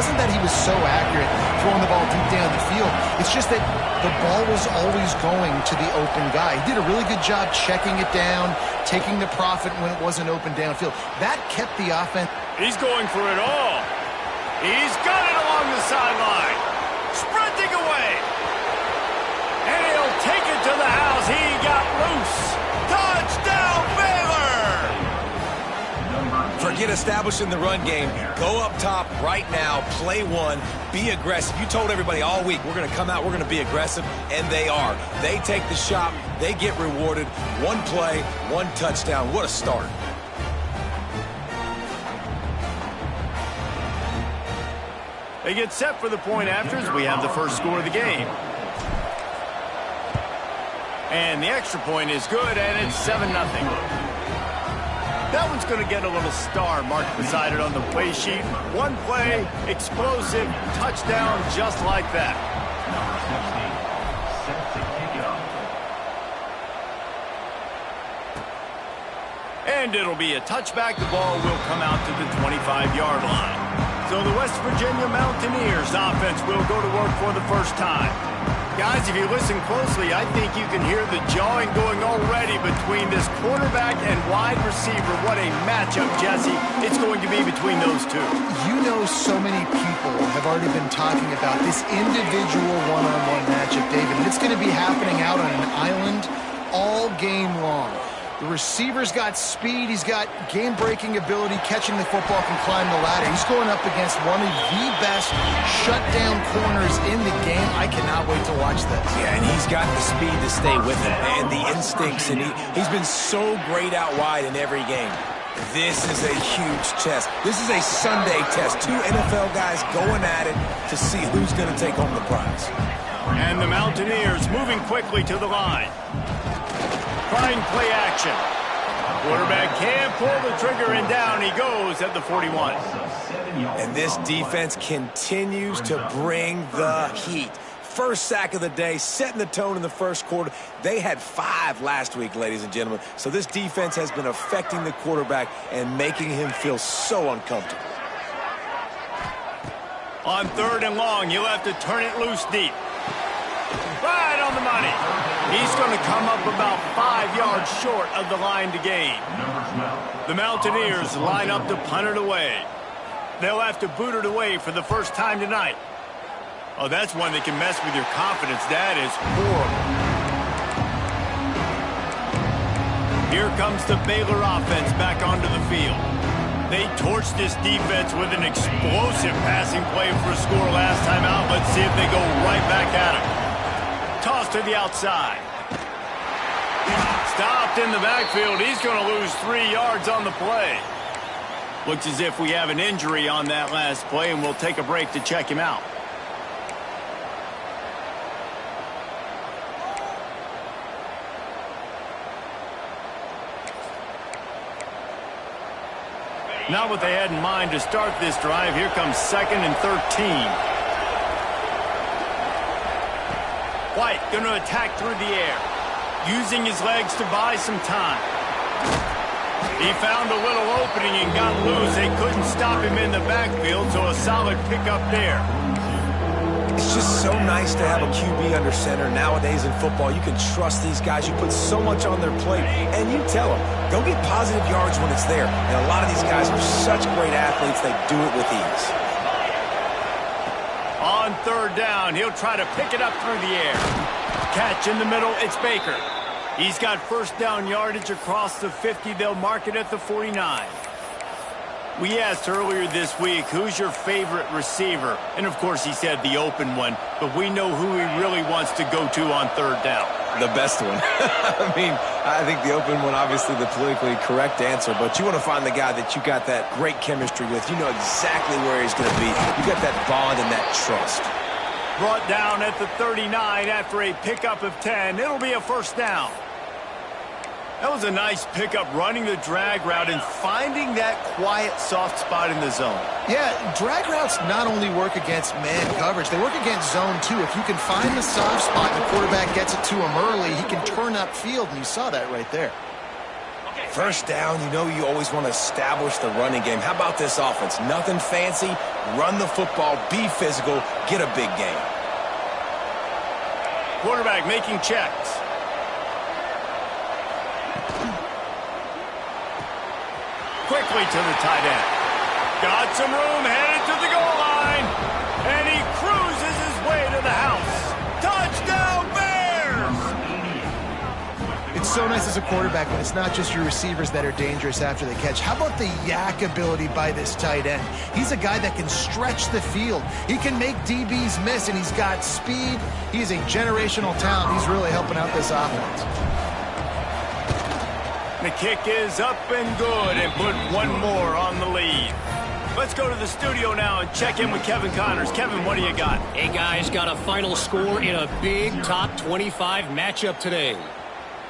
wasn't that he was so accurate throwing the ball deep down the field. It's just that the ball was always going to the open guy. He did a really good job checking it down, taking the profit when it wasn't open downfield. That kept the offense. He's going for it all. He's got it along the sideline. Sprinting away. And he'll take it to the house. He got loose. Touchdown, Baylor! Forget establishing the run game. Go up top right now. Play one. Be aggressive. You told everybody all week, we're going to come out, we're going to be aggressive, and they are. They take the shot. They get rewarded. One play, one touchdown. What a start. They get set for the point after as we have the first score of the game. And the extra point is good, and it's 7-0. That one's going to get a little star marked beside it on the play sheet. One play, explosive, touchdown, just like that. And it'll be a touchback. The ball will come out to the 25-yard line. So the West Virginia Mountaineers offense will go to work for the first time. Guys, if you listen closely, I think you can hear the jawing going already between this quarterback and wide receiver. What a matchup, Jesse, it's going to be between those two. You know, so many people have already been talking about this individual one-on-one matchup, David, and it's going to be happening out on an island all game long. The receiver's got speed. He's got game-breaking ability, catching the football, can climb the ladder. He's going up against one of the best shutdown corners in the game. I cannot wait to watch this. Yeah, and he's got the speed to stay with him and the instincts, and he's been so great out wide in every game. This is a huge test. This is a Sunday test. Two NFL guys going at it to see who's going to take home the prize. And the Mountaineers moving quickly to the line. Trying play action. Quarterback can't pull the trigger, and down he goes at the 41. And this defense continues to bring the heat. First sack of the day, setting the tone in the first quarter. They had 5 last week, ladies and gentlemen. So this defense has been affecting the quarterback and making him feel so uncomfortable. On 3rd and long, he'll have to turn it loose deep. Right on the money. He's going to come up about 5 yards short of the line to gain. The Mountaineers line up to punt it away. They'll have to boot it away for the first time tonight. Oh, that's one that can mess with your confidence. That is horrible. Here comes the Baylor offense back onto the field. They torched this defense with an explosive passing play for a score last time out. Let's see if they go right back at him. Toss to the outside. Stopped in the backfield. He's going to lose 3 yards on the play. Looks as if we have an injury on that last play, and we'll take a break to check him out. Not what they had in mind to start this drive. Here comes 2nd and 13. White going to attack through the air, using his legs to buy some time. He found a little opening and got loose. They couldn't stop him in the backfield, so a solid pickup there. It's just so nice to have a QB under center. Nowadays in football, you can trust these guys. You put so much on their plate, and you tell them, go get positive yards when it's there. And a lot of these guys are such great athletes, they do it with ease. On 3rd down, he'll try to pick it up through the air. Catch in the middle, it's Baker. He's got first down yardage across the 50. They'll mark it at the 49. We asked earlier this week, who's your favorite receiver? And, of course, he said the open one. But we know who he really wants to go to on 3rd down. The best one. I mean, I think the open one, obviously the politically correct answer. But you want to find the guy that you got that great chemistry with. You know exactly where he's going to be. You got that bond and that trust. Brought down at the 39 after a pickup of 10. It'll be a first down. That was a nice pickup, running the drag route and finding that quiet, soft spot in the zone. Yeah, drag routes not only work against man coverage, they work against zone too. If you can find the soft spot and the quarterback gets it to him early, he can turn upfield, and you saw that right there. First down, you know you always want to establish the running game. How about this offense? Nothing fancy, run the football, be physical, get a big gain. Quarterback making checks. Quickly to the tight end. Got some room, headed to the goal line. And he cruises his way to the house. Touchdown, Bears! It's so nice as a quarterback when it's not just your receivers that are dangerous after the catch. How about the yak ability by this tight end? He's a guy that can stretch the field. He can make DBs miss, and he's got speed. He's a generational talent. He's really helping out this offense. The kick is up and good, and put one more on the lead. Let's go to the studio now and check in with Kevin Connors. Kevin, what do you got? Hey, guys, got a final score in a big top 25 matchup today.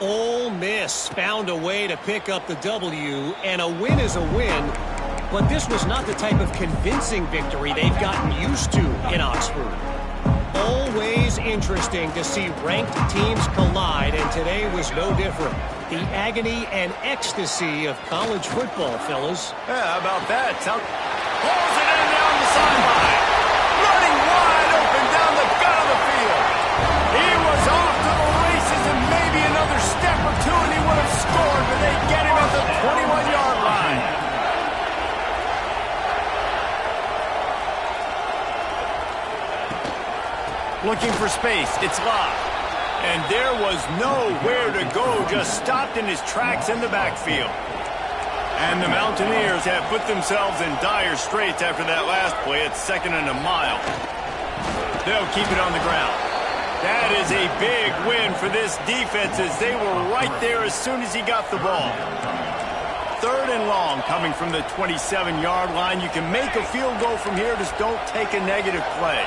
Ole Miss found a way to pick up the W, and a win is a win, but this was not the type of convincing victory they've gotten used to in Oxford. Always interesting to see ranked teams collide, and today was no different. The agony and ecstasy of college football, fellas. Yeah, how about that? Pulls it in down the sideline. Running wide open down the gut of the field. He was off to the races, and maybe another step or two, and he would have scored, but they get him at the 21-yard line. Looking for space. It's locked. And there was nowhere to go, just stopped in his tracks in the backfield. And the Mountaineers have put themselves in dire straits after that last play. It's 2nd and a mile. They'll keep it on the ground. That is a big win for this defense, as they were right there as soon as he got the ball. 3rd and long coming from the 27-yard line. You can make a field goal from here, just don't take a negative play.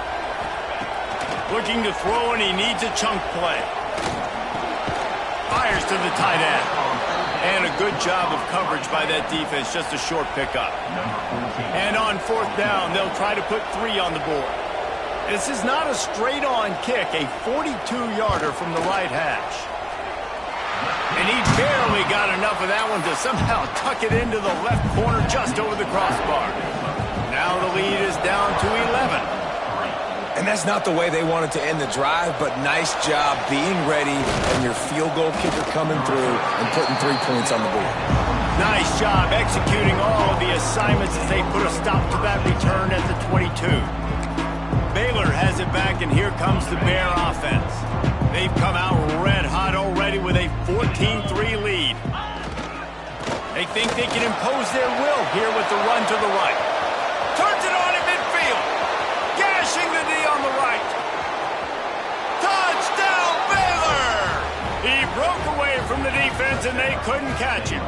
Looking to throw, and he needs a chunk play. Fires to the tight end. And a good job of coverage by that defense, just a short pickup. And on 4th down, they'll try to put 3 on the board. This is not a straight-on kick, a 42-yarder from the right hash. And he barely got enough of that one to somehow tuck it into the left corner just over the crossbar. Now the lead is down to 11. And that's not the way they wanted to end the drive, but nice job being ready and your field goal kicker coming through and putting 3 points on the board. Nice job executing all of the assignments as they put a stop to that return at the 22. Baylor has it back, and here comes the Bear offense. They've come out red hot already with a 14-3 lead. They think they can impose their will here with the run to the right. Turns it on in midfield. Gashing the D on the right. Touchdown, Baylor! He broke away from the defense, and they couldn't catch him.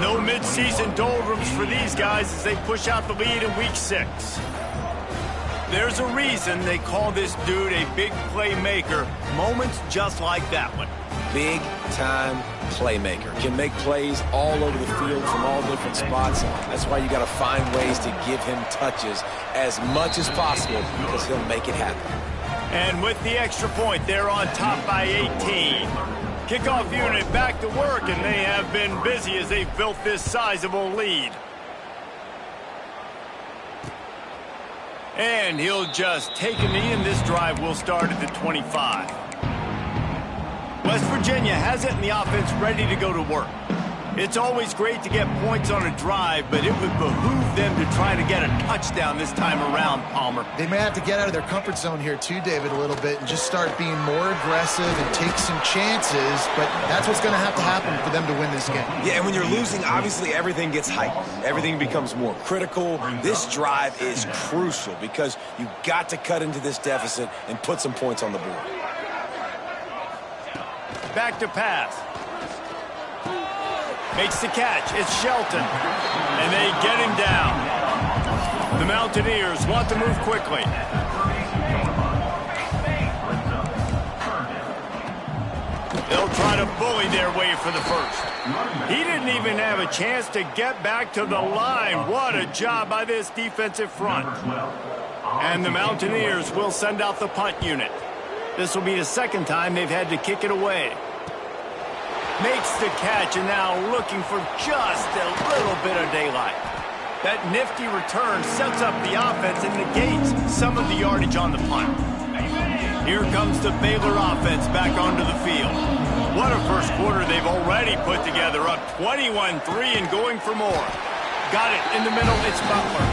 No midseason doldrums for these guys as they push out the lead in week 6. There's a reason they call this dude a big playmaker. Moments just like that one. Big-time playmaker. Can make plays all over the field from all different spots. That's why you got to find ways to give him touches as much as possible, because he'll make it happen. And with the extra point, they're on top by 18. Kickoff unit back to work, and they have been busy as they've built this sizable lead. And he'll just take a knee, and this drive will start at the 25. West Virginia has it, and the offense ready to go to work. It's always great to get points on a drive, but it would behoove them to try to get a touchdown this time around, Palmer. They may have to get out of their comfort zone here too, David, a little bit and just start being more aggressive and take some chances, but that's what's going to have to happen for them to win this game. Yeah, and when you're losing, obviously everything gets heightened. Everything becomes more critical. This drive is crucial because you've got to cut into this deficit and put some points on the board. Back to pass. Makes the catch. It's Shelton. And they get him down. The Mountaineers want to move quickly. They'll try to bully their way for the first. He didn't even have a chance to get back to the line. What a job by this defensive front. And the Mountaineers will send out the punt unit. This will be the second time they've had to kick it away. Makes the catch, and now looking for just a little bit of daylight. That nifty return sets up the offense and negates some of the yardage on the punt. Here comes the Baylor offense back onto the field. What a first quarter they've already put together, up 21-3 and going for more. Got it in the middle, it's Butler.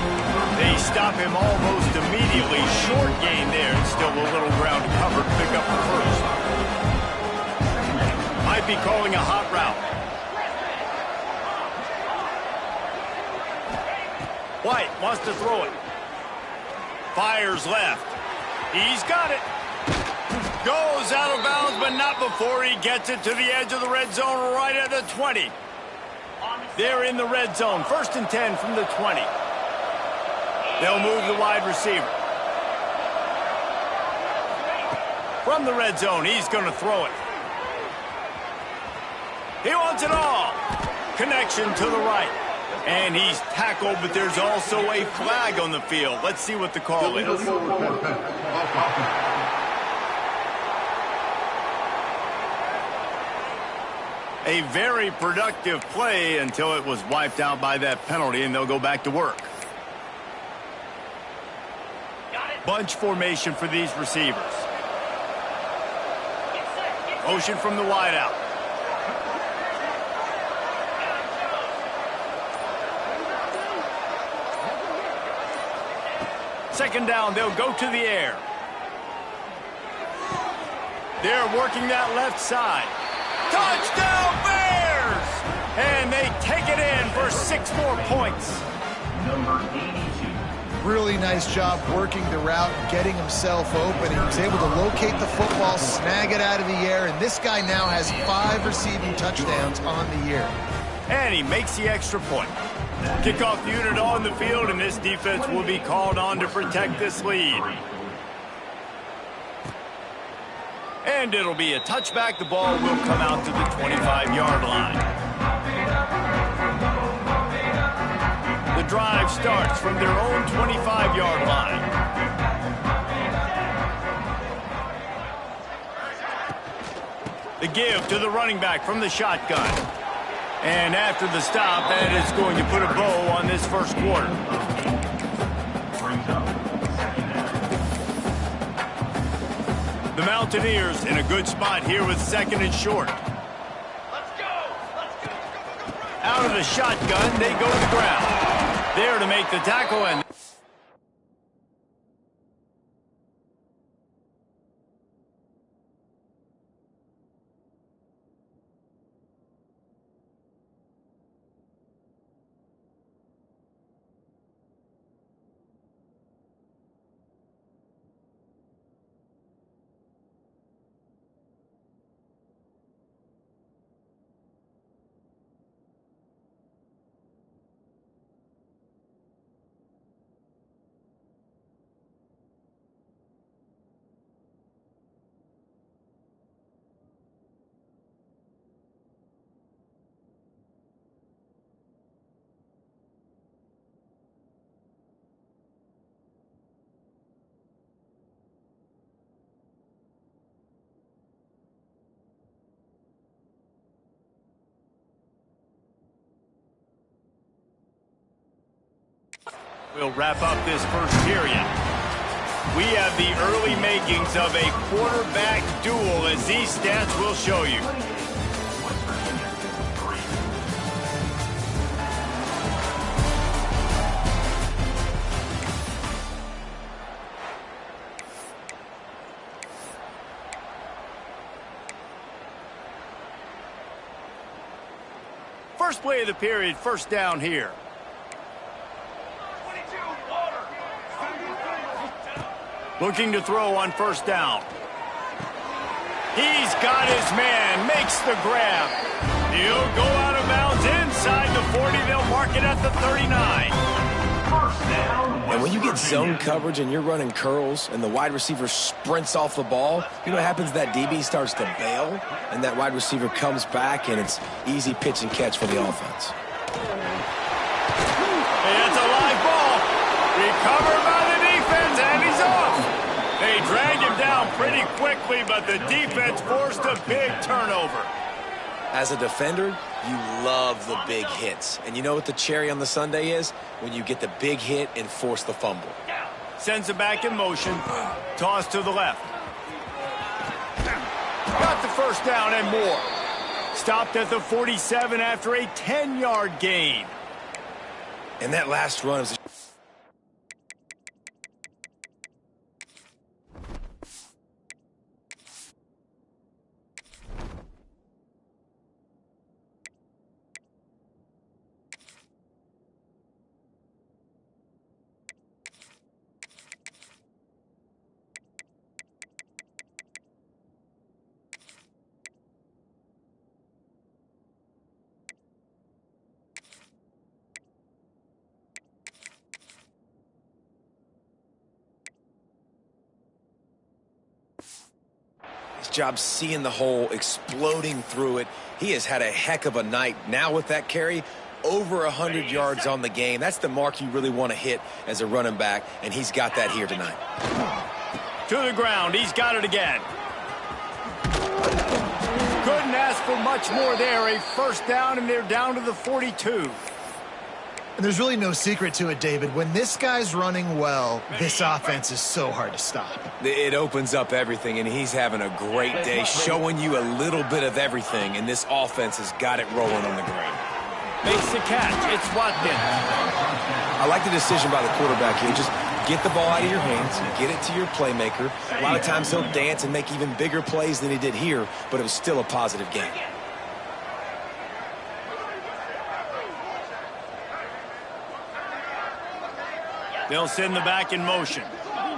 They stop him almost immediately. Short gain there, still a little ground to cover to pick up the first. Might be calling a hot route. White wants to throw it. Fires left. He's got it. Goes out of bounds, but not before he gets it to the edge of the red zone right at the 20. They're in the red zone. 1st and 10 from the 20. They'll move the wide receiver. From the red zone, he's going to throw it. He wants it all. Connection to the right. And he's tackled, but there's also a flag on the field. Let's see what the call is. A very productive play until it was wiped out by that penalty, and they'll go back to work. Bunch formation for these receivers. Motion from the wideout. Second down, they'll go to the air. They're working that left side. Touchdown Bears! And they take it in for 6 more points. Number 82. Really nice job working the route, getting himself open. He was able to locate the football, snag it out of the air, and this guy now has 5 receiving touchdowns on the year. And he makes the extra point. Kickoff unit on the field, and this defense will be called on to protect this lead. And it'll be a touchback. The ball will come out to the 25-yard line. The drive starts from their own 25-yard line. The give to the running back from the shotgun. And after the stop, that is going to put a bow on this first quarter. The Mountaineers in a good spot here with 2nd and short. Out of the shotgun, they go to the ground. There to make the tackle, and we'll wrap up this first period. We have the early makings of a quarterback duel, as these stats will show you. First play of the period, first down here. Looking to throw on first down. He's got his man, makes the grab. He'll go out of bounds inside the 40. They'll mark it at the 39. And when you get zone coverage and you're running curls and the wide receiver sprints off the ball, you know what happens? That DB starts to bail, and that wide receiver comes back, and it's easy pitch and catch for the offense. It's a live ball. Recovered by the defense, and he's off. They dragged him down pretty quickly, but the defense forced a big turnover. As a defender, you love the big hits. And you know what the cherry on the sundae is? When you get the big hit and force the fumble. Sends it back in motion. Toss to the left. Got the first down and more. Stopped at the 47 after a 10-yard gain. And that last run was... job seeing the hole, exploding through it. He has had a heck of a night. Now with that carry, over 100 yards on the game. That's the mark you really want to hit as a running back, and he's got that here tonight. To the ground. He's got it again. Couldn't ask for much more there. A first down, and they're down to the 42. And there's really no secret to it, David. When this guy's running well, this offense is so hard to stop. It opens up everything, and he's having a great day, showing you a little bit of everything, and this offense has got it rolling on the ground. Makes the catch. It's Watkins. I like the decision by the quarterback here. Just get the ball out of your hands, get it to your playmaker. A lot of times he'll dance and make even bigger plays than he did here, but it was still a positive game. They'll send the back in motion,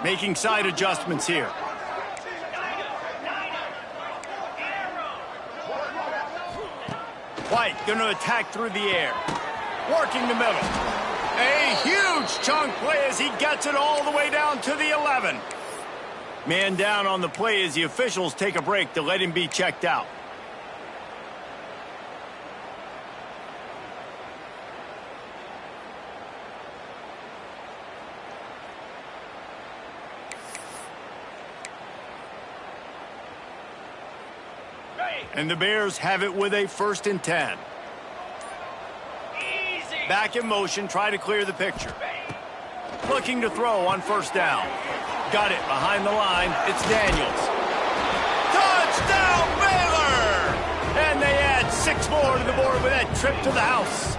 making side adjustments here. White going to attack through the air. Working the middle. A huge chunk play as he gets it all the way down to the 11. Man down on the play as the officials take a break to let him be checked out. And the Bears have it with a 1st and 10. Back in motion, try to clear the picture. Looking to throw on 1st down. Got it behind the line. It's Daniels. Touchdown, Baylor! And they add 6 more to the board with that trip to the house.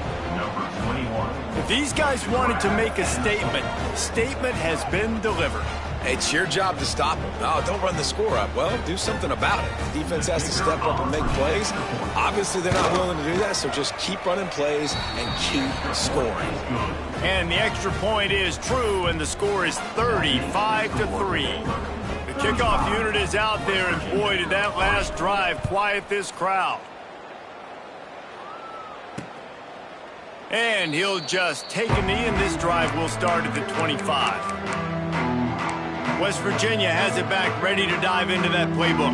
If these guys wanted to make a statement has been delivered. It's your job to stop them. No, don't run the score up. Well, do something about it. The defense has to step up and make plays. Obviously, they're not willing to do that, so just keep running plays and keep scoring. And the extra point is true, and the score is 35-3. The kickoff unit is out there, and boy, did that last drive quiet this crowd. And he'll just take a knee, and this drive will start at the 25. West Virginia has it back, ready to dive into that playbook.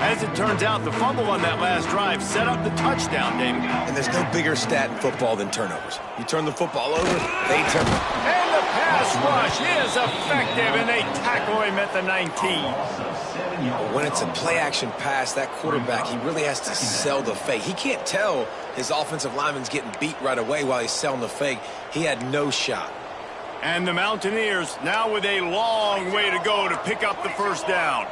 As it turns out, the fumble on that last drive set up the touchdown, David. And there's no bigger stat in football than turnovers. You turn the football over, they turn. And the pass rush is effective, and they tackle him at the 19. When it's a play-action pass, that quarterback, he really has to sell the fake. He can't tell his offensive lineman's getting beat right away while he's selling the fake. He had no shot. And the Mountaineers now with a long way to go to pick up the 1st down.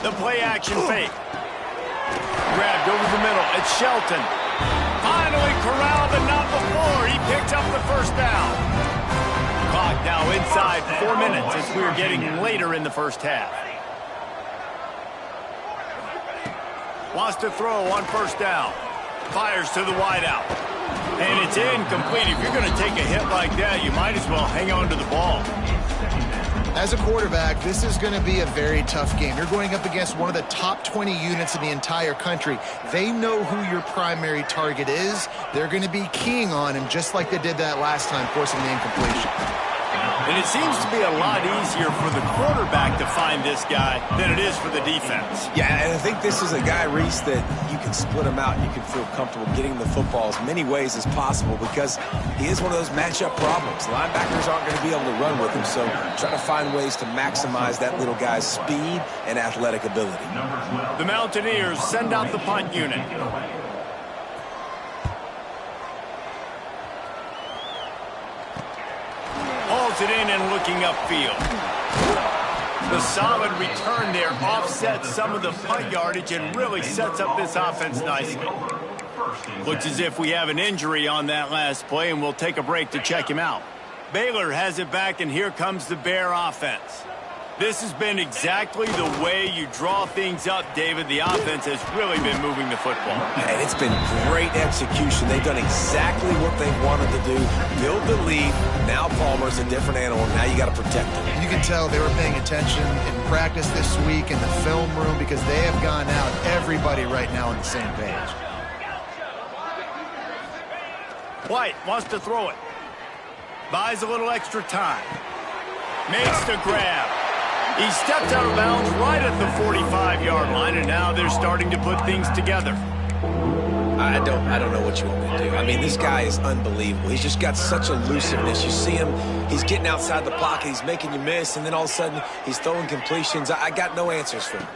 The play-action fake. Grabbed over the middle. It's Shelton. Finally corralled, but not before. He picked up the 1st down. Clock now inside 4 minutes as we're getting later in the 1st half. Wants to throw on 1st down. Fires to the wideout. And it's incomplete. If you're going to take a hit like that, you might as well hang on to the ball. As a quarterback, this is going to be a very tough game. You're going up against one of the top 20 units in the entire country. They know who your primary target is. They're going to be keying on him just like they did that last time, forcing the incompletion. And it seems to be a lot easier for the quarterback to find this guy than it is for the defense. Yeah, and I think this is a guy, Reese, that you can split him out and you can feel comfortable getting the football as many ways as possible because he is one of those matchup problems. Linebackers aren't going to be able to run with him, so try to find ways to maximize that little guy's speed and athletic ability. The Mountaineers send out the punt unit. Hauls it in and looking upfield. The solid return there offsets some of the punt yardage and really sets up this offense nicely. Looks as if we have an injury on that last play, and we'll take a break to check him out. Baylor has it back, and here comes the Bear offense. This has been exactly the way you draw things up, David. The offense has really been moving the football. And it's been great execution. They've done exactly what they wanted to do. Build the lead. Now Palmer's a different animal. Now you got to protect him. You can tell they were paying attention in practice this week in the film room because they have gone out, everybody right now on the same page. White wants to throw it. Buys a little extra time. Makes the grab. He stepped out of bounds right at the 45-yard line, and now they're starting to put things together. I don't know what you want me to do. I mean, this guy is unbelievable. He's just got such elusiveness. You see him, he's getting outside the pocket, he's making you miss, and then all of a sudden, he's throwing completions. I got no answers for him.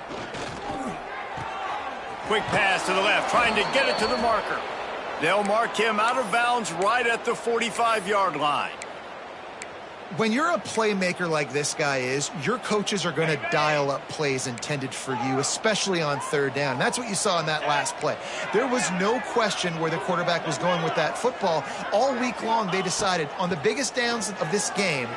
Quick pass to the left, trying to get it to the marker. They'll mark him out of bounds right at the 45-yard line. When you're a playmaker like this guy is, your coaches are going to dial up plays intended for you, especially on third down. That's what you saw in that last play. There was no question where the quarterback was going with that football. All week long, they decided on the biggest downs of this game,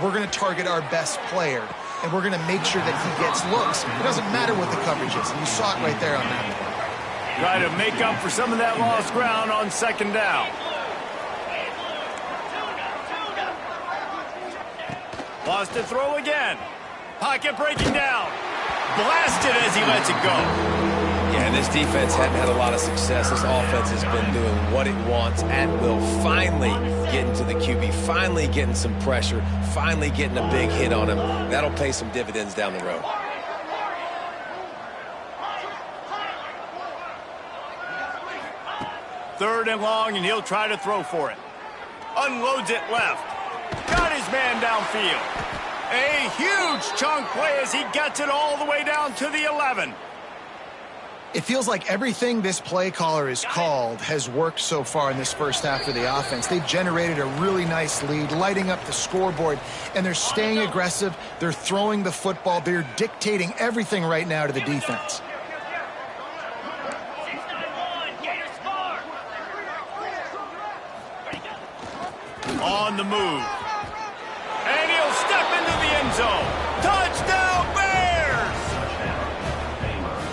we're going to target our best player, and we're going to make sure that he gets looks. It doesn't matter what the coverage is, and you saw it right there on that play. Try to make up for some of that lost ground on second down. Lost to throw again. Pocket breaking down. Blasted as he lets it go. Yeah, this defense hadn't had a lot of success. This offense has been doing what it wants at will. Finally getting to the QB. Finally getting some pressure. Finally getting a big hit on him. That'll pay some dividends down the road. Third and long, and he'll try to throw for it. Unloads it left. Got his man downfield. A huge chunk play as he gets it all the way down to the 11. It feels like everything this play caller has called has worked so far in this first half of the offense. They've generated a really nice lead, lighting up the scoreboard, and they're staying aggressive. They're throwing the football. They're dictating everything right now to the defense. On the move. And he'll step into the end zone. Touchdown, Bears!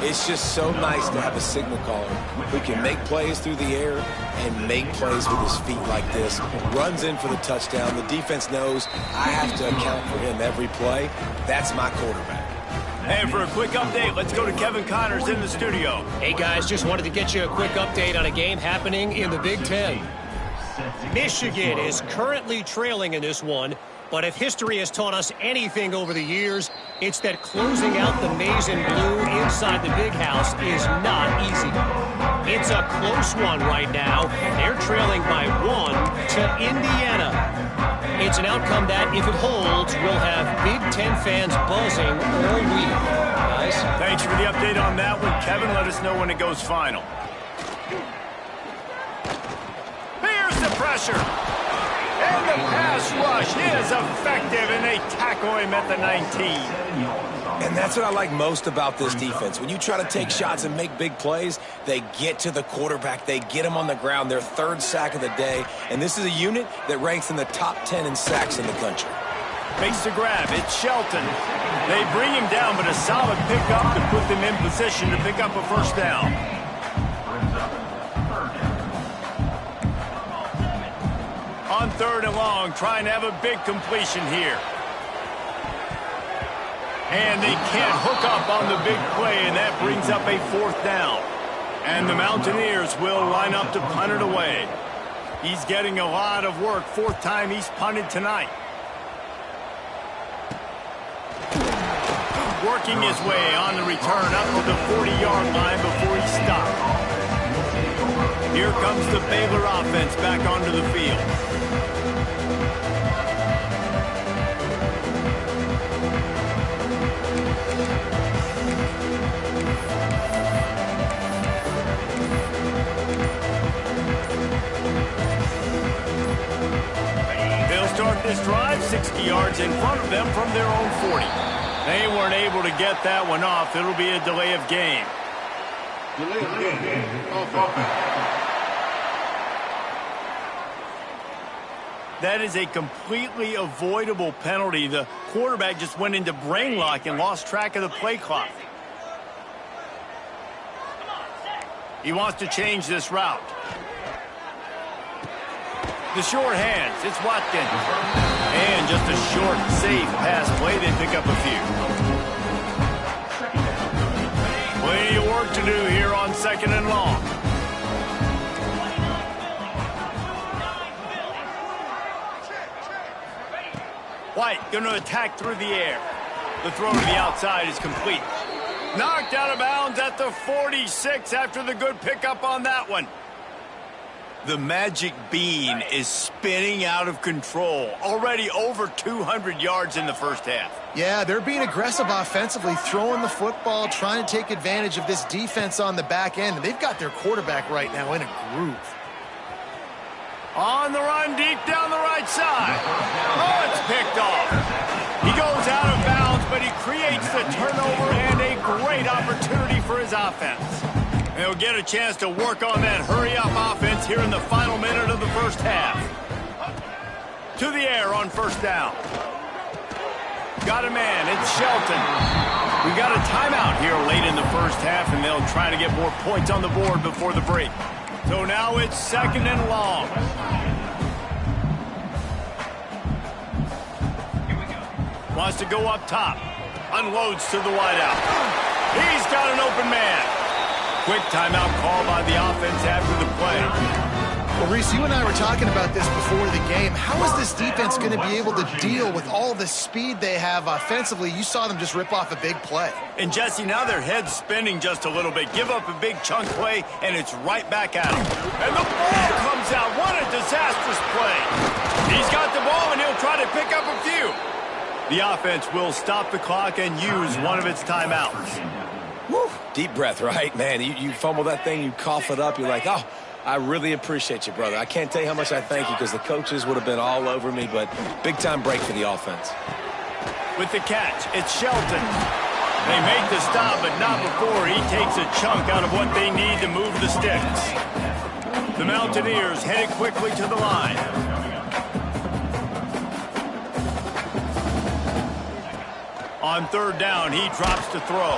It's just so nice to have a signal caller who can make plays through the air and make plays with his feet like this. Runs in for the touchdown. The defense knows I have to account for him every play. That's my quarterback. And for a quick update, let's go to Kevin Connors in the studio. Hey, guys, just wanted to get you a quick update on a game happening in the Big Ten. Michigan is currently trailing in this one, but if history has taught us anything over the years, it's that closing out the maize and blue inside the big house is not easy. It's a close one right now. They're trailing by 1 to Indiana. It's an outcome that, if it holds, will have Big Ten fans buzzing all week. Guys? Thanks for the update on that one, Kevin. Let us know when it goes final. The pressure. And the pass rush is effective, and they tackle him at the 19. And that's what I like most about this defense. When you try to take shots and make big plays, they get to the quarterback. They get him on the ground. Their third sack of the day. And this is a unit that ranks in the top 10 in sacks in the country. Makes the grab. It's Shelton. They bring him down, but a solid pickup to put them in position to pick up a first down. On third and long, trying to have a big completion here. And they can't hook up on the big play, and that brings up a fourth down. And the Mountaineers will line up to punt it away. He's getting a lot of work. Fourth time he's punted tonight. working his way on the return up to the 40-yard line before he stopped. Here comes the Baylor offense back onto the field. They'll start this drive 60 yards in front of them from their own 40. They weren't able to get that one off. It'll be a delay of game. That is a completely avoidable penalty. The quarterback just went into brain lock and lost track of the play clock. He wants to change this route. The short hands, it's Watkins. And just a short, safe pass play. They pick up a few. Plenty of work to do here on 2nd and long. White going to attack through the air. The throw to the outside is complete. Knocked out of bounds at the 46 after the good pickup on that one. The magic bean is spinning out of control. Already over 200 yards in the first half. Yeah, they're being aggressive offensively, throwing the football, trying to take advantage of this defense on the back end. And they've got their quarterback right now in a groove. On the run, deep down the right side. Oh, it's picked off. He goes out of bounds, but he creates the turnover and a great opportunity for his offense. They'll get a chance to work on that hurry-up offense here in the final minute of the first half. To the air on 1st down. Got a man, it's Shelton. We got a timeout here late in the first half, and they'll try to get more points on the board before the break. So now it's 2nd and long. Wants to go up top. Unloads to the wideout. He's got an open man. Quick timeout call by the offense after the play. Well, Reese, you and I were talking about this before the game. How is this defense going to be able to deal with all the speed they have offensively? You saw them just rip off a big play. And, Jesse, now their head's spinning just a little bit. Give up a big chunk play, and it's right back at them. And the ball comes out. What a disastrous play. He's got the ball, and he'll try to pick up a few. The offense will stop the clock and use one of its timeouts. Woo. Deep breath, right? Man, you fumble that thing, you cough it up, you're like, oh, I really appreciate you, brother. I can't tell you how much I thank you because the coaches would have been all over me, but big-time break for the offense. With the catch, it's Shelton. They make the stop, but not before he takes a chunk out of what they need to move the sticks. The Mountaineers headed quickly to the line. On 3rd down, he drops to throw.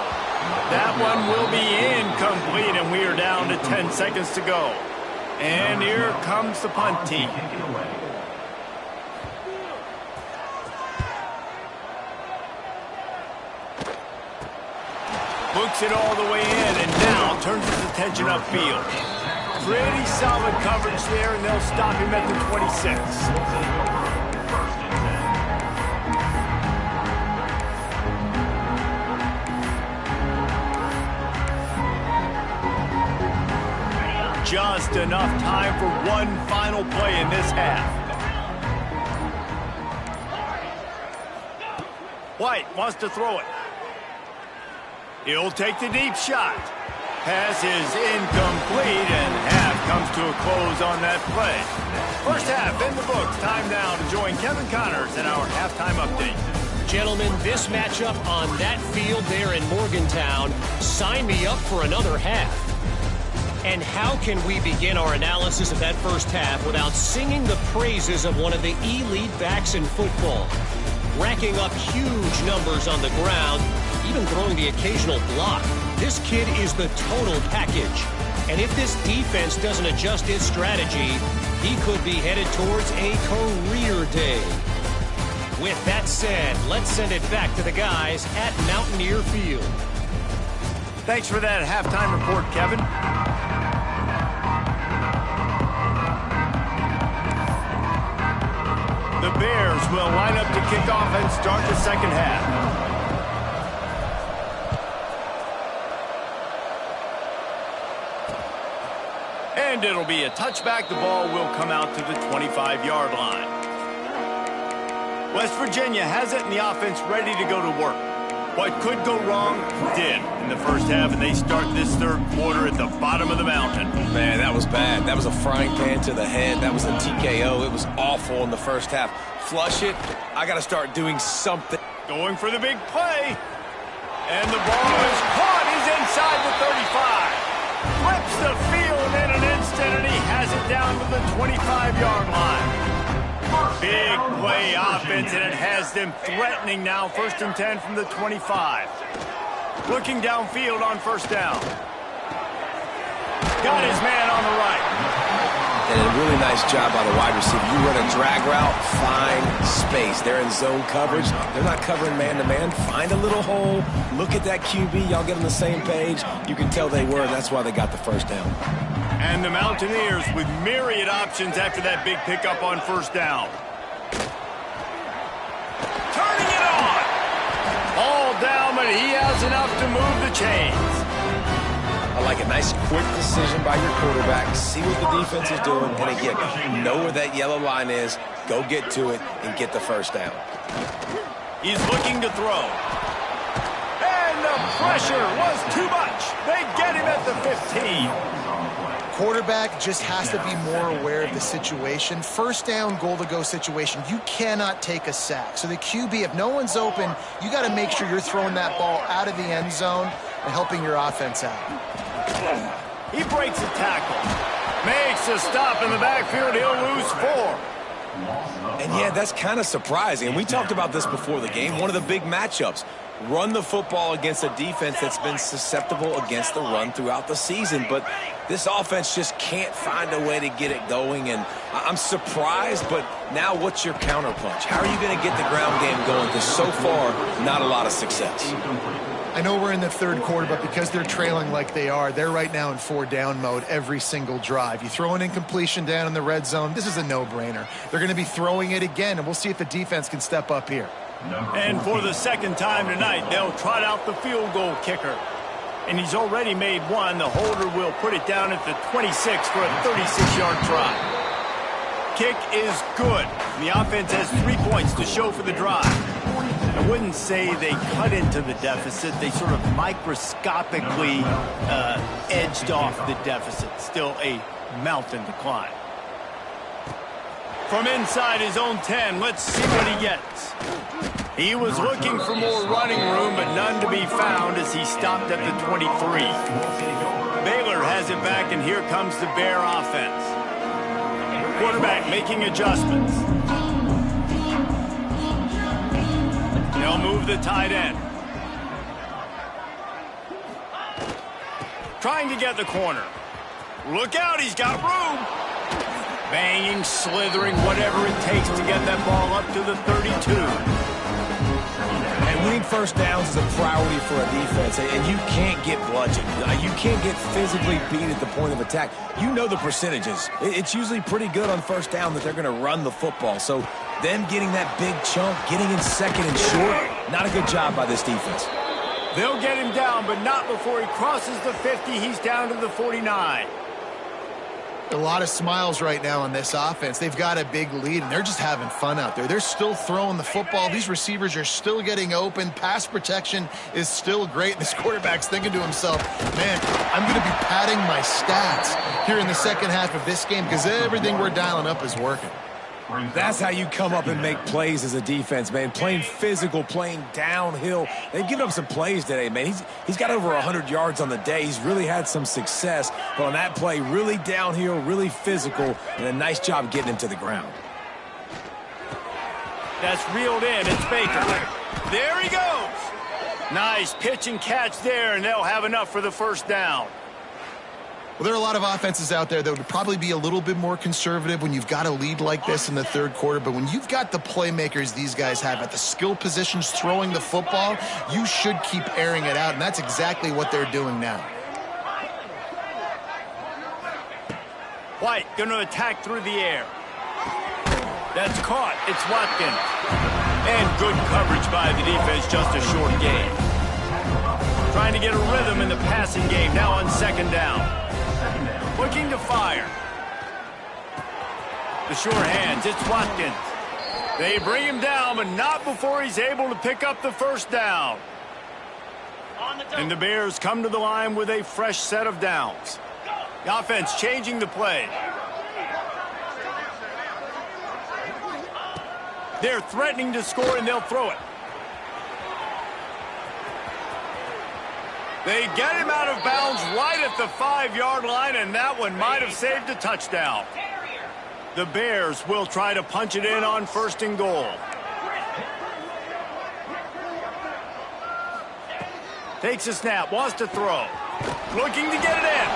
That one will be incomplete, and we are down to 10 seconds to go. And here comes the punt team. Books it all the way in, and now turns his attention upfield. Pretty solid coverage there, and they'll stop him at the 26. Just enough time for one final play in this half. White wants to throw it. He'll take the deep shot. Pass is incomplete, and half comes to a close on that play. First half in the books. Time now to join Kevin Connors in our halftime update. Gentlemen, this matchup on that field there in Morgantown, sign me up for another half. And how can we begin our analysis of that first half without singing the praises of one of the elite backs in football? Racking up huge numbers on the ground, even throwing the occasional block. This kid is the total package. And if this defense doesn't adjust its strategy, he could be headed towards a career day. With that said, let's send it back to the guys at Mountaineer Field. Thanks for that halftime report, Kevin. The Bears will line up to kick off and start the second half. And it'll be a touchback. The ball will come out to the 25-yard line. West Virginia has it, and the offense ready to go to work. What could go wrong did in the first half, and they start this third quarter at the bottom of the mountain. Man, that was bad. That was a frying pan to the head. That was a TKO. It was awful in the first half. Flush it. I got to start doing something. Going for the big play. And the ball is caught. He's inside the 35. Flips the field in an instant, and he has it down to the 25-yard line. Big play offense, and it has them threatening now. 1st and 10 from the 25. Looking downfield on first down. Got his man on the right. And a really nice job by the wide receiver. You run a drag route, find space. They're in zone coverage. They're not covering man-to-man. Find a little hole. Look at that QB. Y'all get on the same page. You can tell they were, and that's why they got the first down. And the Mountaineers with myriad options after that big pickup on first down. Turning it on. All down, but he has enough to move the chains. I like a nice quick decision by your quarterback. See what the defense is doing. And again, know where that yellow line is. Go get to it and get the first down. He's looking to throw. And the pressure was too much. They get him at the 15. Quarterback just has to be more aware of the situation. First down, goal-to-go situation. You cannot take a sack. So the QB, if no one's open, you got to make sure you're throwing that ball out of the end zone and helping your offense out. He breaks a tackle. Makes a stop in the backfield. He'll lose 4. And yeah, that's kind of surprising. And we talked about this before the game. One of the big matchups. Run the football against a defense that's been susceptible against the run throughout the season. But this offense just can't find a way to get it going. And I'm surprised, but now what's your counterpunch? How are you going to get the ground game going? Because so far, not a lot of success. I know we're in the third quarter, but because they're trailing like they are, they're right now in 4-down mode every single drive. You throw an incompletion down in the red zone, this is a no-brainer. They're going to be throwing it again, and we'll see if the defense can step up here. And for the second time tonight, they'll trot out the field goal kicker. And he's already made one. The holder will put it down at the 26 for a 36-yard try. Kick is good. The offense has 3 points to show for the drive. I wouldn't say they cut into the deficit. They sort of microscopically edged off the deficit. Still a mountain to climb. From inside his own 10, let's see what he gets. He was looking for more running room, but none to be found as he stopped at the 23. Baylor has it back, and here comes the Bear offense. Quarterback making adjustments. They'll move the tight end. Trying to get the corner. Look out, he's got room. Banging, slithering, whatever it takes to get that ball up to the 32. And winning first downs is a priority for a defense, and you can't get bludgeoned. You can't get physically beat at the point of attack. You know the percentages. It's usually pretty good on first down that they're going to run the football. So them getting that big chunk, getting in second and short, not a good job by this defense. They'll get him down, but not before he crosses the 50. He's down to the 49. A lot of smiles right now on this offense. They've got a big lead, and they're just having fun out there. They're still throwing the football. These receivers are still getting open. Pass protection is still great. This quarterback's thinking to himself, man, I'm going to be padding my stats here in the second half of this game because everything we're dialing up is working. That's how you come up and make plays as a defense, man. Playing physical, playing downhill. They've given up some plays today, man. He's got over 100 yards on the day. He's really had some success. But on that play, really downhill, really physical, and a nice job getting him to the ground. That's reeled in. It's Baker. There he goes. Nice pitch and catch there, and they'll have enough for the first down. Well, there are a lot of offenses out there that would probably be a little bit more conservative when you've got a lead like this in the third quarter. But when you've got the playmakers these guys have at the skill positions throwing the football, you should keep airing it out. And that's exactly what they're doing now. White going to attack through the air. That's caught. It's Watkins. And good coverage by the defense, just a short game. Trying to get a rhythm in the passing game now on second down. looking to fire. The sure hands, it's Watkins. They bring him down, but not before he's able to pick up the first down. And the Bears come to the line with a fresh set of downs. The offense changing the play. They're threatening to score, and they'll throw it. They get him out of bounds right at the 5-yard line, and that one might have saved a touchdown. The Bears will try to punch it in on 1st and goal. Takes a snap, wants to throw. Looking to get it in.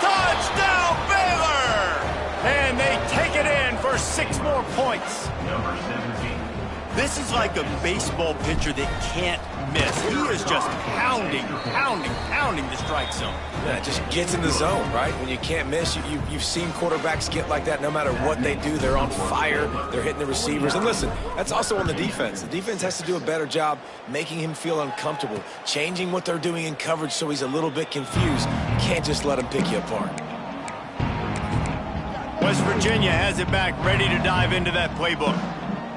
Touchdown, Baylor! And they take it in for 6 more points. This is like a baseball pitcher that can't miss. He is just pounding the strike zone. Yeah, it just gets in the zone, right? When you can't miss, you've seen quarterbacks get like that no matter what they do. They're on fire. They're hitting the receivers. And listen, that's also on the defense. The defense has to do a better job making him feel uncomfortable, changing what they're doing in coverage so he's a little bit confused. You can't just let him pick you apart. West Virginia has it back, ready to dive into that playbook.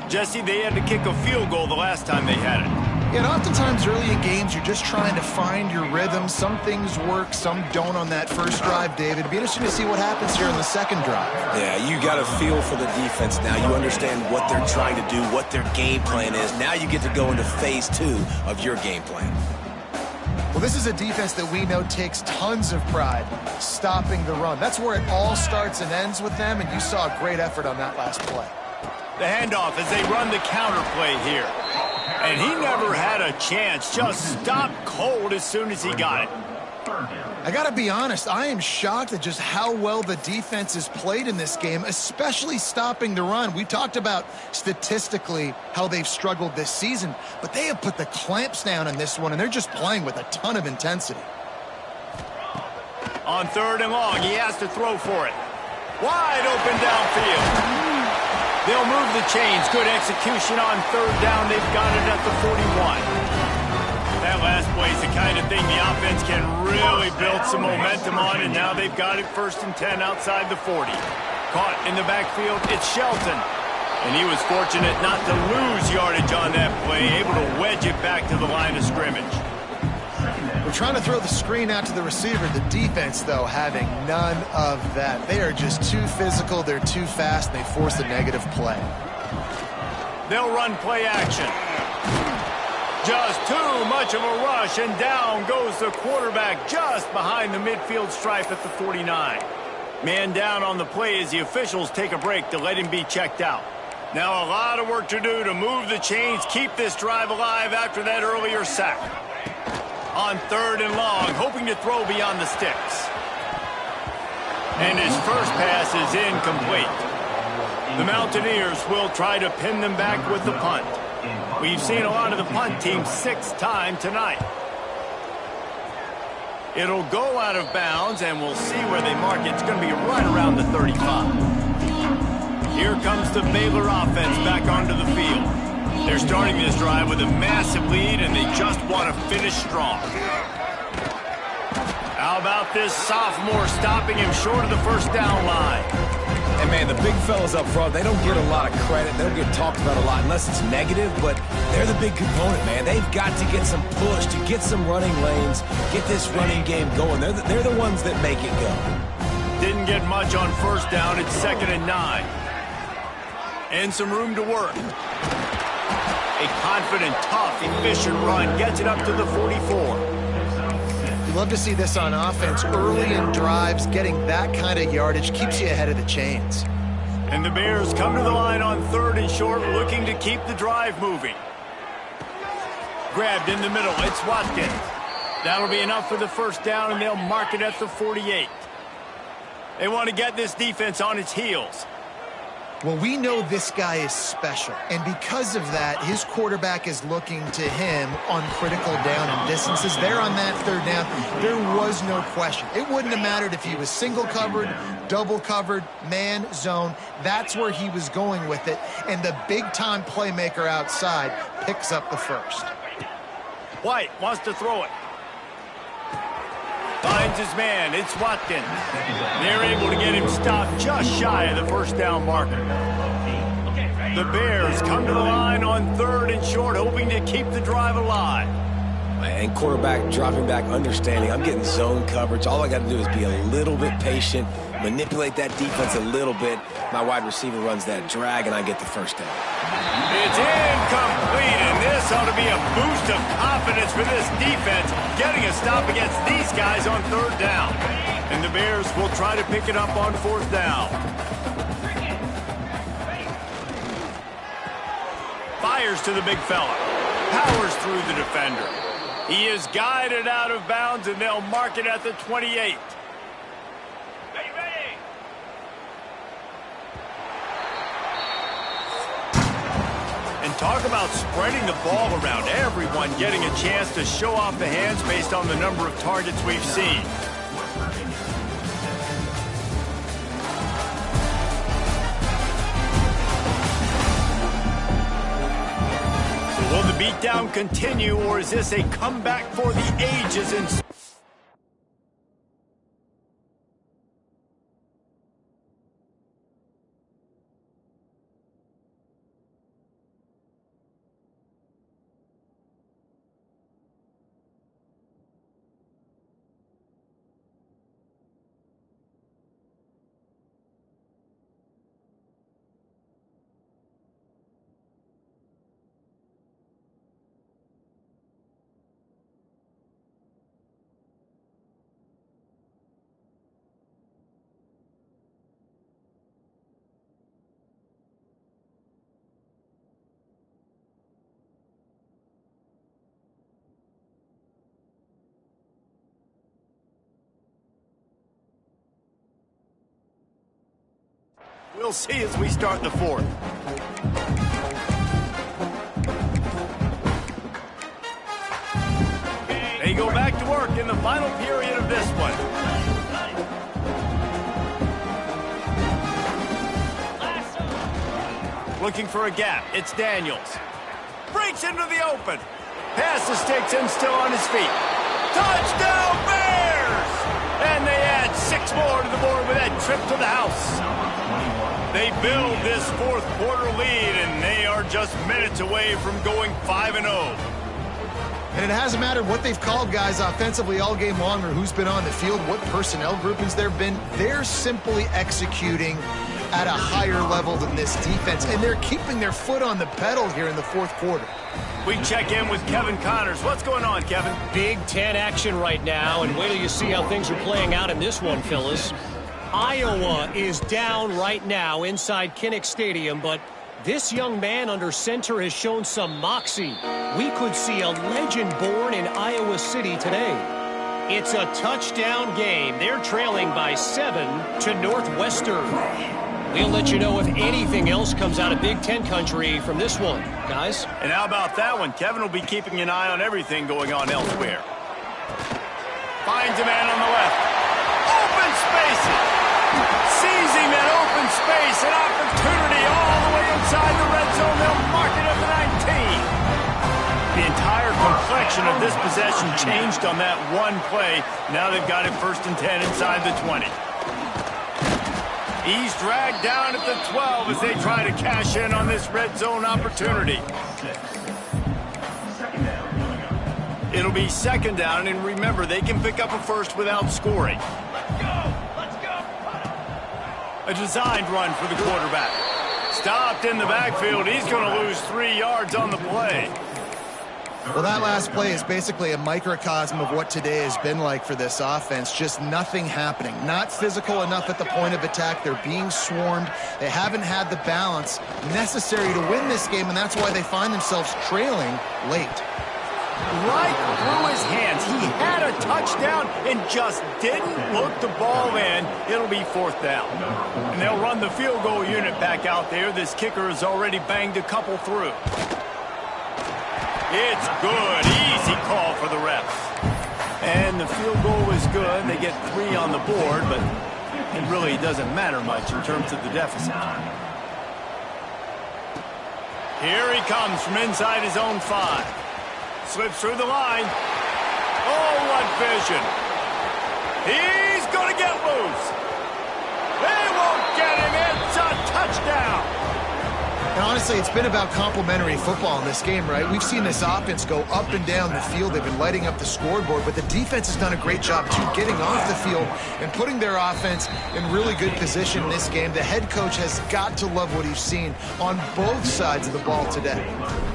Jesse, they had to kick a field goal the last time they had it. Yeah, and oftentimes early in games, you're just trying to find your rhythm. Some things work, some don't on that first drive, David. It'd be interesting to see what happens here in the second drive. Yeah, you got a feel for the defense now. You understand what they're trying to do, what their game plan is. Now you get to go into phase 2 of your game plan. Well, this is a defense that we know takes tons of pride stopping the run. That's where it all starts and ends with them, and you saw a great effort on that last play. The handoff as they run the counter play here. And he never had a chance, just stopped cold as soon as he got it. I got to be honest, I am shocked at just how well the defense has played in this game, especially stopping the run. We talked about statistically how they've struggled this season, but they have put the clamps down in this one, and they're just playing with a ton of intensity. On 3rd and long, he has to throw for it. Wide open downfield. They'll move the chains. Good execution on 3rd down. They've got it at the 41. That last play is the kind of thing the offense can really build some momentum on, and now they've got it 1st and 10 outside the 40. Caught in the backfield, it's Shelton. And he was fortunate not to lose yardage on that play, able to wedge it back to the line of scrimmage. We're trying to throw the screen out to the receiver. The defense, though, having none of that. They are just too physical. They're too fast. They force a negative play. They'll run play action. Just too much of a rush, and down goes the quarterback just behind the midfield stripe at the 49. Man down on the play as the officials take a break to let him be checked out. Now a lot of work to do to move the chains, keep this drive alive after that earlier sack. On 3rd and long, hoping to throw beyond the sticks. And his first pass is incomplete. The Mountaineers will try to pin them back with the punt. We've seen a lot of the punt team 6 times tonight. It'll go out of bounds, and we'll see where they mark it. It's going to be right around the 35. Here comes the Baylor offense back onto the field. They're starting this drive with a massive lead, and they just want to finish strong. How about this sophomore stopping him short of the 1st down line? And, man, the big fellas up front, they don't get a lot of credit. They don't get talked about a lot unless it's negative, but they're the big component, man. They've got to get some push, to get some running lanes, get this running game going. They're the ones that make it go. Didn't get much on 1st down. It's 2nd and 9. And some room to work. A confident, tough, efficient run gets it up to the 44. You love to see this on offense. Early in drives, getting that kind of yardage keeps you ahead of the chains. And the Bears come to the line on 3rd and short, looking to keep the drive moving. Grabbed in the middle, it's Watkins. That'll be enough for the 1st down, and they'll mark it at the 48. They want to get this defense on its heels. Well, we know this guy is special, and because of that, his quarterback is looking to him on critical down and distances. There on that 3rd down, there was no question. It wouldn't have mattered if he was single covered, double covered, man, zone. That's where he was going with it, and the big-time playmaker outside picks up the 1st. White wants to throw it. By finds his man. It's Watkins. They're able to get him stopped just shy of the first down marker. The Bears come to the line on 3rd and short, hoping to keep the drive alive. And quarterback dropping back, understanding I'm getting zone coverage. All I got to do is be a little bit patient, manipulate that defense a little bit. My wide receiver runs that drag, and I get the first down. It's incomplete, and this ought to be a boost of confidence for this defense, getting a stop against these guys on 3rd down. And the Bears will try to pick it up on 4th down. Fires to the big fella. Powers through the defender. He is guided out of bounds, and they'll mark it at the 28. And talk about spreading the ball around. Everyone getting a chance to show off the hands based on the number of targets we've seen. Will the beatdown continue, or is this a comeback for the ages? We'll see as we start the 4th. They go back to work in the final period of this one. Looking for a gap. It's Daniels. Breaks into the open. Pass the sticks and still on his feet. Touchdown Bears! And they add 6 more to the board with that trip to the house. They build this 4th quarter lead, and they are just minutes away from going 5-0. And it hasn't mattered what they've called guys offensively all game long or who's been on the field, what personnel groupings there have been. They're simply executing at a higher level than this defense, and they're keeping their foot on the pedal here in the 4th quarter. We check in with Kevin Connors. What's going on, Kevin? Big Ten action right now, and wait till you see how things are playing out in this one, Phyllis. Iowa is down right now inside Kinnick Stadium, but this young man under center has shown some moxie. We could see a legend born in Iowa City today. It's a touchdown game. They're trailing by 7 to Northwestern. We'll let you know if anything else comes out of Big Ten country from this one, guys. And how about that one? Kevin will be keeping an eye on everything going on elsewhere. Finds a man on the left. Open spaces. Seizing that open space, an opportunity all the way inside the red zone. They'll mark it at the 19. The entire complexion of this possession changed on that one play. Now they've got it 1st and 10 inside the 20. He's dragged down at the 12 as they try to cash in on this red zone opportunity. It'll be 2nd down, and remember, they can pick up a first without scoring. A designed run for the quarterback. Stopped in the backfield. He's going to lose 3 yards on the play. Well, that last play is basically a microcosm of what today has been like for this offense. Just nothing happening. Not physical enough at the point of attack. They're being swarmed. They haven't had the balance necessary to win this game, and that's why they find themselves trailing late. Right through his hands. He had a touchdown and just didn't look the ball in. It'll be 4th down. And they'll run the field goal unit back out there. This kicker has already banged a couple through. It's good. Easy call for the refs. And the field goal is good. They get 3 on the board, but it really doesn't matter much in terms of the deficit. Here he comes from inside his own 5. Slips through the line. Oh, what vision. He's going to get loose. They won't get him. It's a touchdown. And honestly, it's been about complementary football in this game, right? We've seen this offense go up and down the field. They've been lighting up the scoreboard, but the defense has done a great job, too, getting off the field and putting their offense in really good position in this game. The head coach has got to love what he's seen on both sides of the ball today.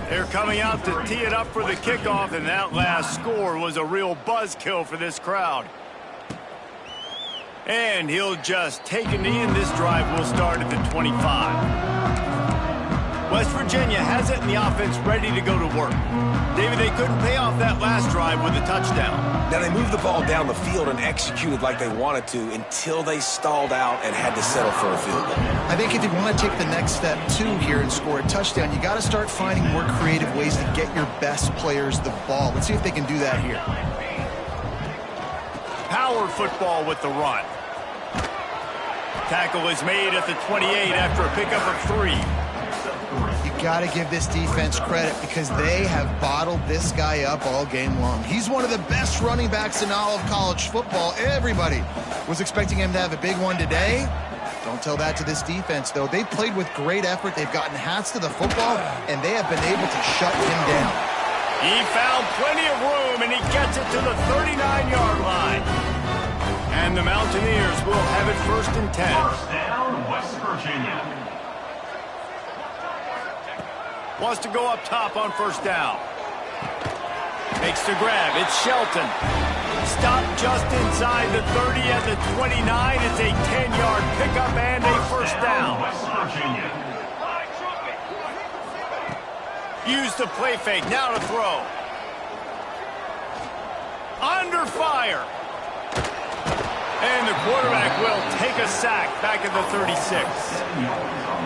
They're coming out to tee it up for the kickoff, and that last score was a real buzzkill for this crowd. And he'll just take a knee, and this drive will start at the 25. West Virginia has it, and the offense ready to go to work. David, they couldn't pay off that last drive with a touchdown. Now, they moved the ball down the field and executed like they wanted to until they stalled out and had to settle for a field goal. I think if you want to take the next step, too, here and score a touchdown, you got to start finding more creative ways to get your best players the ball. Let's see if they can do that here. Power football with the run. Tackle is made at the 28 after a pickup of 3. Got to give this defense credit because they have bottled this guy up all game long. He's one of the best running backs in all of college football. Everybody was expecting him to have a big one today. Don't tell that to this defense, though. They played with great effort. They've gotten hats to the football, and they have been able to shut him down. He found plenty of room, and he gets it to the 39-yard line. And the Mountaineers will have it 1st and 10. First down, West Virginia. Wants to go up top on 1st down. Makes the grab. It's Shelton. Stopped just inside the 30 at the 29. It's a 10-yard pickup and a 1st down. West Virginia. Use the play fake. Now to throw. Under fire. And the quarterback will take a sack back at the 36.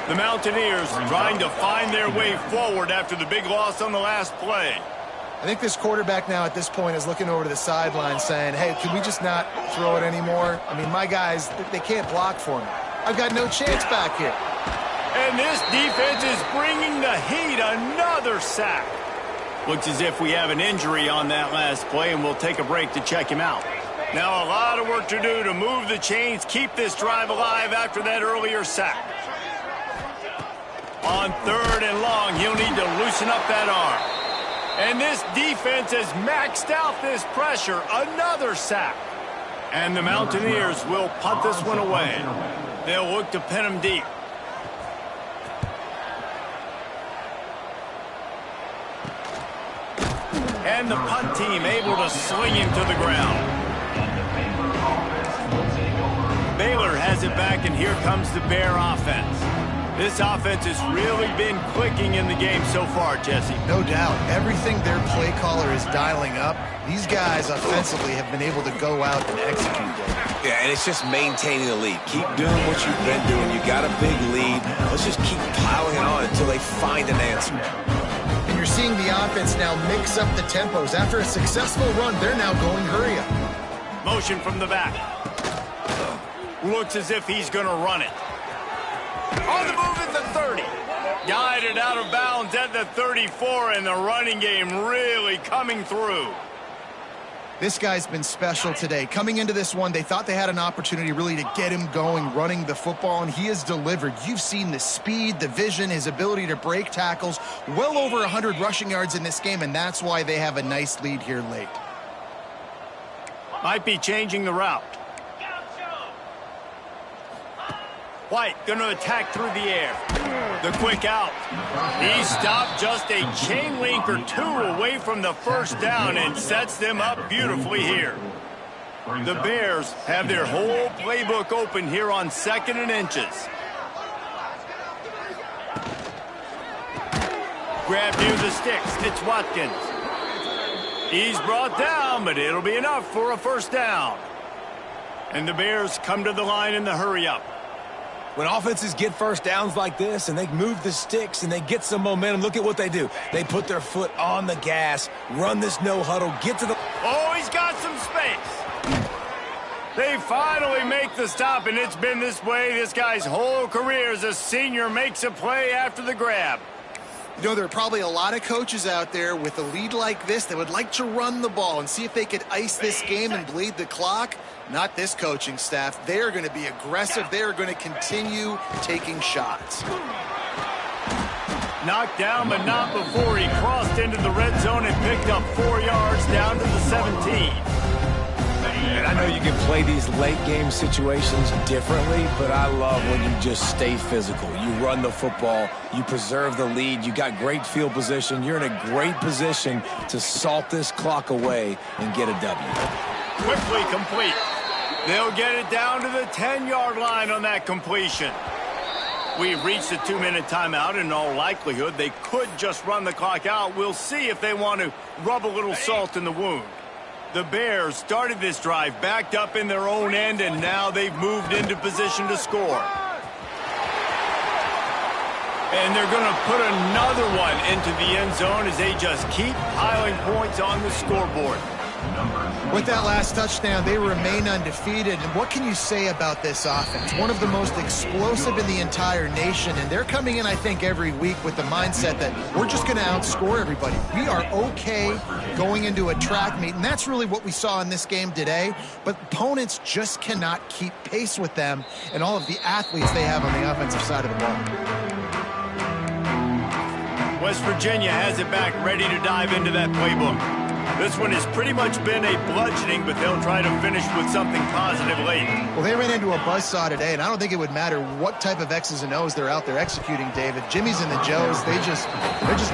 The Mountaineers trying to find their way forward after the big loss on the last play. I think this quarterback now at this point is looking over to the sideline saying, hey, can we just not throw it anymore? I mean, my guys, they can't block for me. I've got no chance back here. And this defense is bringing the heat. Another sack. Looks as if we have an injury on that last play, and we'll take a break to check him out. Now a lot of work to do to move the chains, keep this drive alive after that earlier sack. On 3rd and long, he'll need to loosen up that arm. And this defense has maxed out this pressure. Another sack. And the Mountaineers will punt this one away. They'll look to pin him deep. And the punt team able to sling him to the ground. Baylor has it back, and here comes the Bear offense. This offense has really been clicking in the game so far, Jesse. No doubt. Everything their play caller is dialing up, these guys offensively have been able to go out and execute it. Yeah, and it's just maintaining the lead. Keep doing what you've been doing. You got a big lead. Let's just keep piling it on until they find an answer. And you're seeing the offense now mix up the tempos. After a successful run, they're now going hurry up. Motion from the back. Looks as if he's going to run it. On the move at the 30. Guided out of bounds at the 34, and the running game really coming through. This guy's been special today. Coming into this one, they thought they had an opportunity really to get him going, running the football, and he has delivered. You've seen the speed, the vision, his ability to break tackles. Well over 100 rushing yards in this game, and that's why they have a nice lead here late. Might be changing the route. White going to attack through the air. The quick out. He stopped just a chain link or two away from the 1st down and sets them up beautifully here. The Bears have their whole playbook open here on 2nd and inches. Grab near the sticks. It's Watkins. He's brought down, but it'll be enough for a 1st down. And the Bears come to the line in the hurry-up. When offenses get 1st downs like this and they move the sticks and they get some momentum, look at what they do. They put their foot on the gas, run this no-huddle, get to the... Oh, he's got some space. They finally make the stop, and it's been this way this guy's whole career as a senior makes a play after the grab. You know, there are probably a lot of coaches out there with a lead like this that would like to run the ball and see if they could ice this game and bleed the clock. Not this coaching staff. They are going to be aggressive. They are going to continue taking shots. Knocked down, but not before he crossed into the red zone and picked up 4 yards down to the 17. And I know you can play these late game situations differently, but I love when you just stay physical. You run the football, you preserve the lead, you got great field position. You're in a great position to salt this clock away and get a W. Quickly complete. They'll get it down to the 10-yard line on that completion. We've reached the 2-minute timeout. In all likelihood, they could just run the clock out. We'll see if they want to rub a little salt in the wound. The Bears started this drive backed up in their own end, and now they've moved into position to score. And they're going to put another one into the end zone as they just keep piling points on the scoreboard. With that last touchdown, they remain undefeated. And what can you say about this offense? One of the most explosive in the entire nation. And they're coming in, I think, every week with the mindset that we're just going to outscore everybody. We are okay going into a track meet. And that's really what we saw in this game today. But opponents just cannot keep pace with them and all of the athletes they have on the offensive side of the ball. West Virginia has it back, ready to dive into that playbook. This one has pretty much been a bludgeoning, but they'll try to finish with something positive late. Well, they ran into a buzzsaw today, and I don't think it would matter what type of X's and O's they're out there executing, David. Jimmy's and the Joes, they're just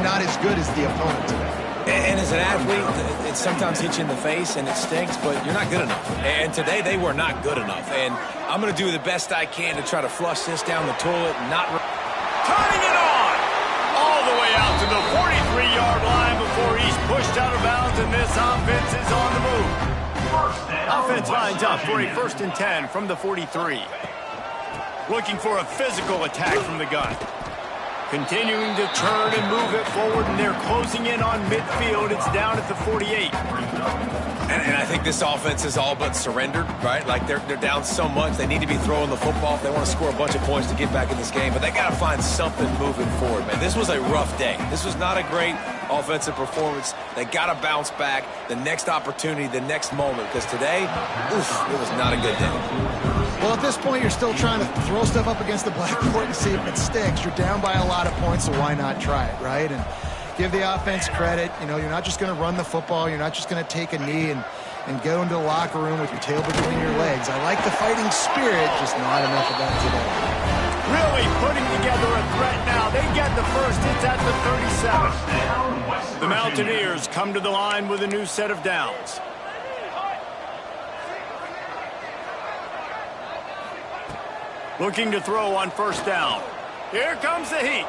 not as good as the opponent today. And as an athlete, it sometimes hits you in the face and it stinks, but you're not good enough. And today they were not good enough. And I'm going to do the best I can to try to flush this down the toilet and not... Turning it on! All the way out to the 43-yard line before he's pushed out of bounds, and this offense is on the move. Offense lines up for a 1st and 10 from the 43. Looking for a physical attack from the gun. Continuing to turn and move it forward, and they're closing in on midfield. It's down at the 48. And I think this offense is all but surrendered, right? Like they're down so much, they need to be throwing the football if they want to score a bunch of points to get back in this game. But they got to find something moving forward, man. This was a rough day. This was not a great offensive performance. They got to bounce back. The next opportunity, the next moment, because today, oof, it was not a good day. Well, at this point, you're still trying to throw stuff up against the blackboard and see if it sticks. You're down by a lot of points, so why not try it, right? And give the offense credit. You know, you're not just going to run the football. You're not just going to take a knee and go into the locker room with your tail between your legs. I like the fighting spirit, just not enough of that today. Really putting together a threat now. They get the first. It's at the 37. The Mountaineers come to the line with a new set of downs. Looking to throw on 1st down. Here comes the heat.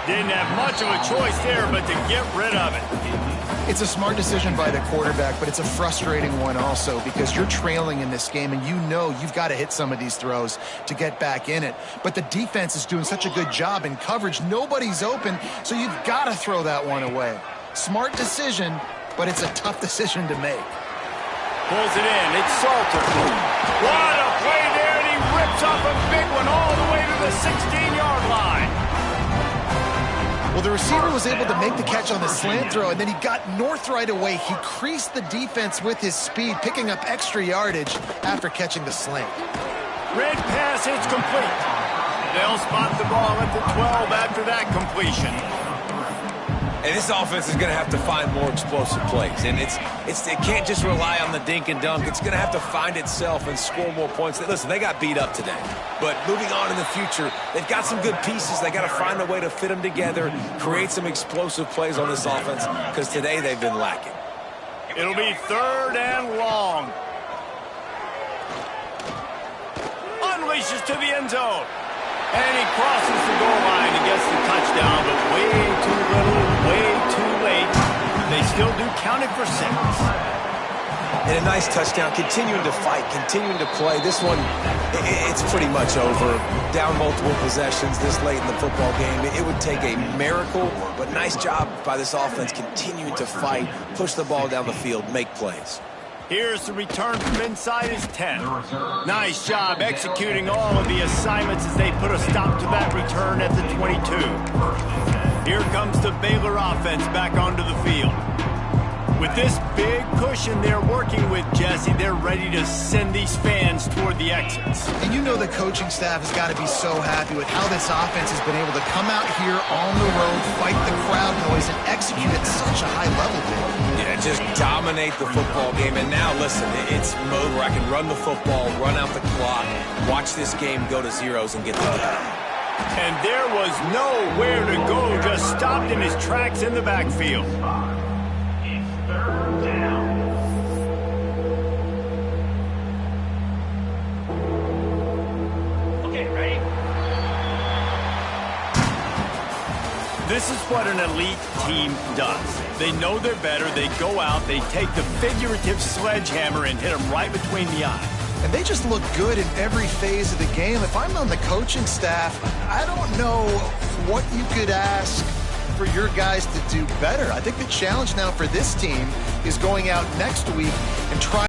Didn't have much of a choice there, but to get rid of it. It's a smart decision by the quarterback, but it's a frustrating one also because you're trailing in this game and you know you've got to hit some of these throws to get back in it. But the defense is doing such a good job in coverage. Nobody's open, so you've got to throw that one away. Smart decision, but it's a tough decision to make. Pulls it in. It's Salter. What a play there, and he rips off a big one all the way to the 16-yard line. Well, the receiver was able to make the catch on the slant throw, and then he got north right away. He creased the defense with his speed, picking up extra yardage after catching the slant. Red pass, it's complete. They'll spot the ball at the 12 after that completion. And this offense is going to have to find more explosive plays. And it can't just rely on the dink and dunk. It's going to have to find itself and score more points. Listen, they got beat up today. But moving on in the future, they've got some good pieces. They got to find a way to fit them together, create some explosive plays on this offense, because today they've been lacking. It'll be 3rd and long. Unleashes to the end zone. And he crosses the goal line and gets the touchdown, but way too little, way too late. They still do count it for 6. And a nice touchdown, continuing to fight, continuing to play. This one, it's pretty much over. Down multiple possessions this late in the football game. It would take a miracle, but nice job by this offense continuing to fight, push the ball down the field, make plays. Here's the return from inside his 10. Nice job executing all of the assignments as they put a stop to that return at the 22. Here comes the Baylor offense back onto the field. With this big cushion they're working with, Jesse, they're ready to send these fans toward the exits. And you know the coaching staff has got to be so happy with how this offense has been able to come out here on the road, fight the crowd noise, and execute at such a high level, Dave. Yeah, just dominate the football game. And now, listen, it's mode where I can run the football, run out the clock, watch this game go to zeros and get the game. And there was nowhere to go, just stopped in his tracks in the backfield. Third down. Okay, ready? This is what an elite team does. They know they're better. They go out, they take the figurative sledgehammer and hit them right between the eyes. And they just look good in every phase of the game. If I'm on the coaching staff, I don't know what you could ask for your guys to do better. I think the challenge now for this team is going out next week and trying